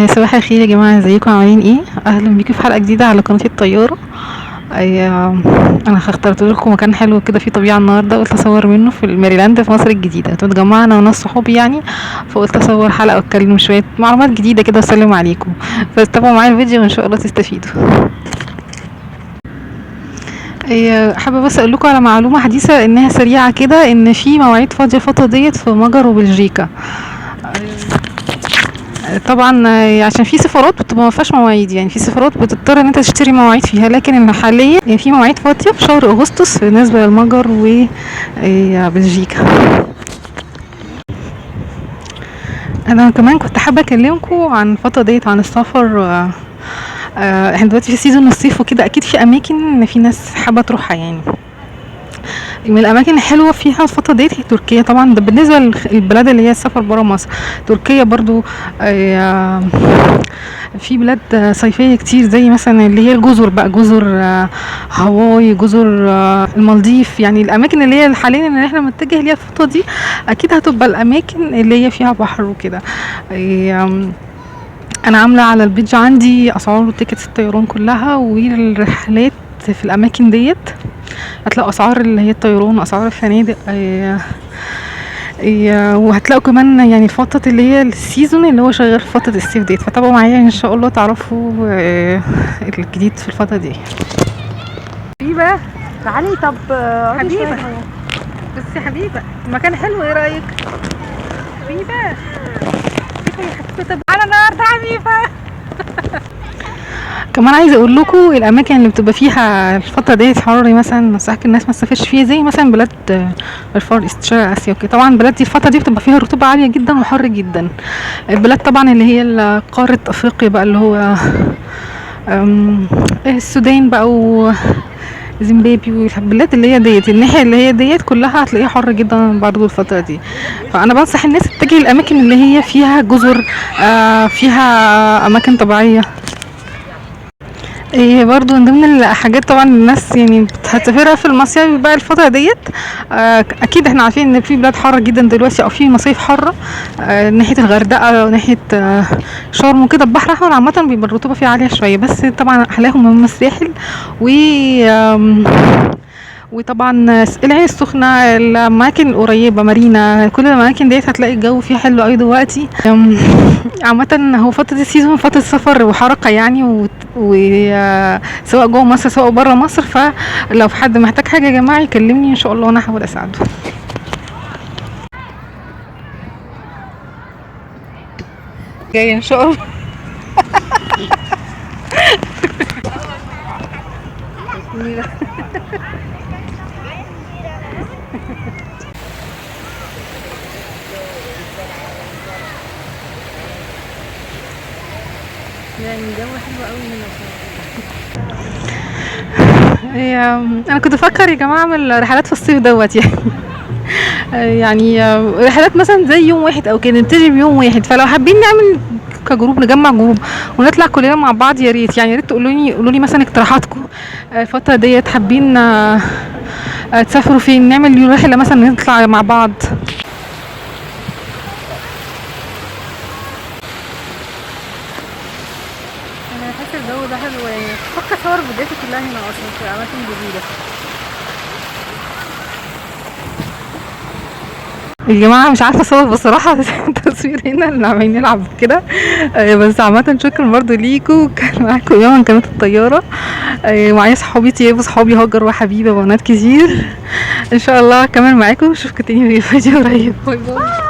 صباح الخير يا جماعة، ازيكم عاملين ايه؟ اهلا بيكم في حلقة جديدة على قناة الطيارة. انا اخترت لكم مكان حلو كده فيه طبيعة النهاردة، قلت اصور منه في الميريلاند في مصر الجديدة. كنت متجمعة انا وناس صحابي يعني، فقلت اصور حلقة واتكلم شوية معلومات جديدة كده واسلم عليكم. فتابعوا معايا الفيديو وان شاء الله تستفيدوا. حابة بس اقول لكم على معلومة حديثة انها سريعة كده، ان في مواعيد فاضية الفترة ديت في مجر وبلجيكا. طبعا عشان في سفارات بتبقى ما فيهاش مواعيد، يعني في سفارات بتضطر ان انت تشتري مواعيد فيها، لكن حاليا يعني في مواعيد فاضيه في شهر اغسطس بالنسبه للمجر وبلجيكا. انا كمان كنت حابه اكلمكم عن الفتره ديت عن السفر. احنا دلوقتي في سيزون الصيف وكده، اكيد في اماكن في ناس حابه تروحها يعني. من الاماكن الحلوه فيها الفتره ديت هي تركيا. طبعا ده بالنسبه للبلاد اللي هي السفر برا مصر. تركيا برضو آه، في بلاد صيفيه كتير، زي مثلا اللي هي الجزر بقى، جزر هاواي، جزر المالديف. يعني الاماكن اللي هي حاليا اللي احنا متجه ليها الفتره دي اكيد هتبقى الاماكن اللي هي فيها بحر وكده. آه، انا عامله على البيج عندي اسعار تيكت الطيران كلها والرحلات في الاماكن ديت. هتلاقوا اسعار اللي هي الطيران واسعار الفنادق. وهتلاقوا كمان يعني الفترة اللي هي السيزون اللي هو شغال في فترة الصيف ديت. فتابعوا معايا ان شاء الله تعرفوا الجديد في الفترة دي. حبيبة تعالي طب اقعدي حبيبة شويه هنا. بس يا حبيبة المكان حلو، ايه رأيك؟ حبيبة شوفي يا حبيبة، طب انا النهارده حبيبة. كمان عايزه اقول لكم الاماكن اللي بتبقى فيها الفتره ديت حر، مثلا نصحك الناس ما تسافرش فيها، زي مثلا بلاد الفار ايست، شرق اسيا وكده. طبعا البلاد دي الفتره دي بتبقى فيها رطوبه عاليه جدا وحر جدا. البلاد طبعا اللي هي قاره افريقيا بقى، اللي هو السودان بقى وزيمبابوي، والبلاد اللي هي ديت الناحيه اللي هي ديت كلها هتلاقيها حر جدا برضو الفتره دي. فانا بنصح الناس تتجه الاماكن اللي هي فيها جزر، فيها اماكن طبيعيه. هي برضه من ضمن الحاجات طبعا الناس يعني هتسافرها في المصيف بقى الفترة ديت. اكيد احنا عارفين ان في بلاد حارة جدا دلوقتي، او في مصايف حارة ناحية الغردقة وناحية شرم وكده. البحر الاحمر عامة بيبقى الرطوبة فيه عالية شوية، بس طبعا احلاهم هم الساحل و وطبعا العين السخنة، الأماكن القريبة، مارينا، كل الأماكن ديت هتلاقي الجو فيها حلو أوي دلوقتي. عامة هو فترة السيزون فترة سفر وحركة يعني، سواء جوه مصر سواء بره مصر. فلو في حد محتاج حاجة يا جماعة يكلمني إن شاء الله وأنا هحاول أساعده. جاية إن شاء الله. يعني الجو حلو قوي هنا انا كنت بفكر يا جماعه اعمل رحلات في الصيف دوت يعني. يعني رحلات مثلا زي يوم واحد او كده، نبتدي بيوم واحد. فلو حابين نعمل كجروب، نجمع جروب ونطلع كلنا مع بعض، يا ريت يعني، يا ريت قولوا لي مثلا اقتراحاتكم الفتره ديت. حابين تسافروا فين، نعمل رحله مثلا نطلع مع بعض. انا بحس الجو ده حلو يعني، بفكر اصور فيديوهاتي كلها هنا اصلا في اماكن جديده. يا جماعه مش عارفه اصور بصراحه التصوير هنا اللي عمالين نلعب كده. بس عامه شكرا برضو ليكوا. كان معاكم يوم كانت الطياره. معايا صحابي تياب وصحابي هاجر وحبيبه وبنات كتير. ان شاء الله كمان معاكم، اشوفكم تاني في فيديو قريب. باي باي.